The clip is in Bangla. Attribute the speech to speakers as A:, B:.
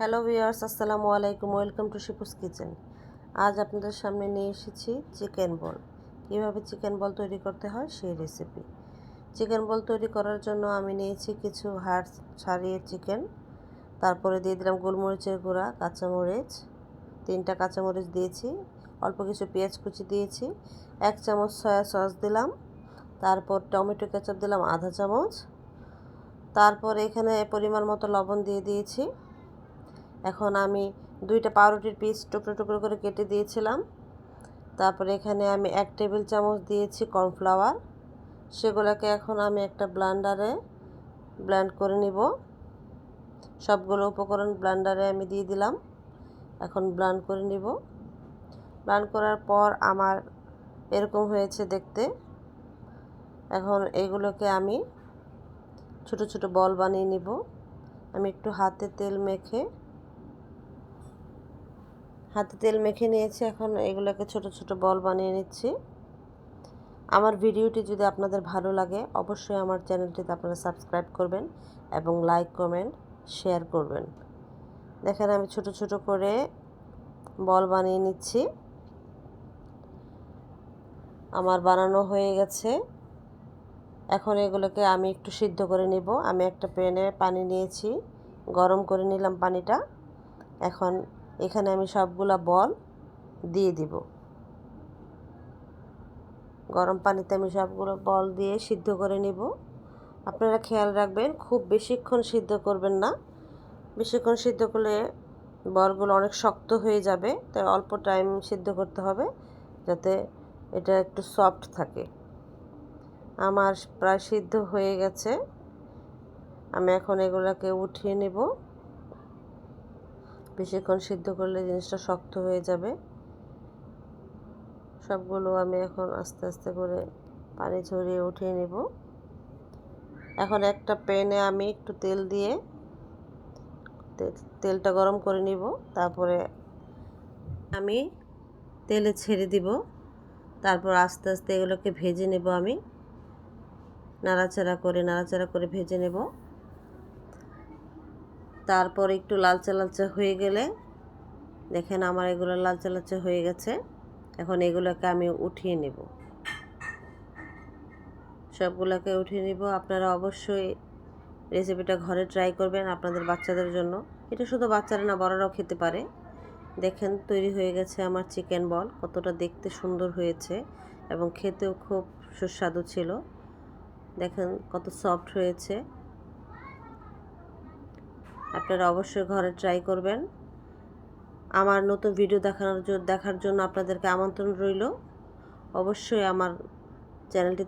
A: হ্যালো ভিউয়ার্স, আসসালামু আলাইকুম। Welcome to Shipu's kitchen. আজ আপনাদের সামনে নিয়ে এসেছি চিকেন বল। কীভাবে চিকেন বল তৈরি করতে হয় সেই রেসিপি। চিকেন বল তৈরি করার জন্য আমি নিয়েছি কিছু হাড় ছাড়িয়ে চিকেন, তারপরে দিয়ে দিলাম গোলমরিচের গুঁড়া, কাঁচামরিচ, 3টা কাঁচামরিচ দিয়েছি, অল্প কিছু পেঁয়াজ কুচি দিয়েছি, 1 চামচ সয়া সস দিলাম, তারপর টমেটো কেচাপ দিলাম আধা চামচ, তারপর এখানে পরিমাণ মতো লবণ দিয়ে দিয়েছি। এখন আমি 2টা পাউরুটির পিস টুকরো টুকরো করে কেটে দিয়েছিলাম। তারপরে এখানে আমি 1 টেবিল চামচ দিয়েছি কর্নফ্লাওয়ার। সেগুলোকে এখন আমি একটা ব্লেন্ডারে ব্লেন্ড করে নিব। সবগুলো উপকরণ ব্লেন্ডারে আমি দিয়ে দিলাম। এখন ব্লেন্ড করে নিব। ব্লেন্ড করার পর আমার এরকম হয়েছে দেখতে। এখন এগুলোকে আমি ছোট ছোট বল বানিয়ে নিব। আমি একটু হাতে তেল মেখে নিয়েছি। এখন এগুলোকে ছোট ছোট বল বানিয়ে নিচ্ছি। আমার ভিডিওটি যদি আপনাদের ভালো লাগে অবশ্যই আমার চ্যানেলটিতে আপনারা সাবস্ক্রাইব করবেন এবং লাইক কমেন্ট শেয়ার করবেন। দেখেন আমি ছোট ছোট করে বল বানিয়ে নিচ্ছি। আমার বানানো হয়ে গেছে। এখন এগুলোকে আমি একটু সিদ্ধ করে নেব। আমি একটা প্যানে পানি নিয়েছি, গরম করে নিলাম পানিটা। এখন এখানে আমি সবগুলা বল দিয়ে দিব। গরম পানিতে আমি সবগুলো বল দিয়ে সিদ্ধ করে নিব। আপনারা খেয়াল রাখবেন খুব বেশিক্ষণ সিদ্ধ করবেন না। বেশিক্ষণ সিদ্ধ করলে বলগুলো অনেক শক্ত হয়ে যাবে, তাই অল্প টাইম সিদ্ধ করতে হবে যাতে এটা একটু সফট থাকে। আমার প্রায় সিদ্ধ হয়ে গেছে। আমি এখন এগুলোকে উঠিয়ে নেব। বেশিক্ষণ সিদ্ধ করলে জিনিসটা শক্ত হয়ে যাবে। সবগুলো আমি এখন আস্তে আস্তে করে পানি ঝরিয়ে উঠিয়ে নেব। এখন একটা প্যানে আমি একটু তেল দিয়ে তেলটা গরম করে নিব। তারপরে আমি তেলে ছেড়ে দিব। তারপর আস্তে আস্তে এগুলোকে ভেজে নেব। আমি নাড়াচাড়া করে ভেজে নেব। তারপর একটু লালচে লালচে হয়ে গেলে দেখেন আমার এগুলো লালচে লালচে হয়ে গেছে। এখন এগুলোকে আমি উঠিয়ে নেব। সবগুলোকে উঠিয়ে নিব। আপনারা অবশ্যই রেসিপিটা ঘরে ট্রাই করবেন আপনাদের বাচ্চাদের জন্য। এটা শুধু বাচ্চারা না, বড়রাও খেতে পারে। দেখেন তৈরি হয়ে গেছে আমার চিকেন বল। কতটা দেখতে সুন্দর হয়েছে এবং খেতেও খুব সুস্বাদু ছিল। দেখেন কত সফট হয়েছে। আপনারা অবশ্যই ঘরে ট্রাই করবেন। আমার নতুন ভিডিও দেখার জন্য আপনাদেরকে আমন্ত্রণ রইল। অবশ্যই আমার চ্যানেলটি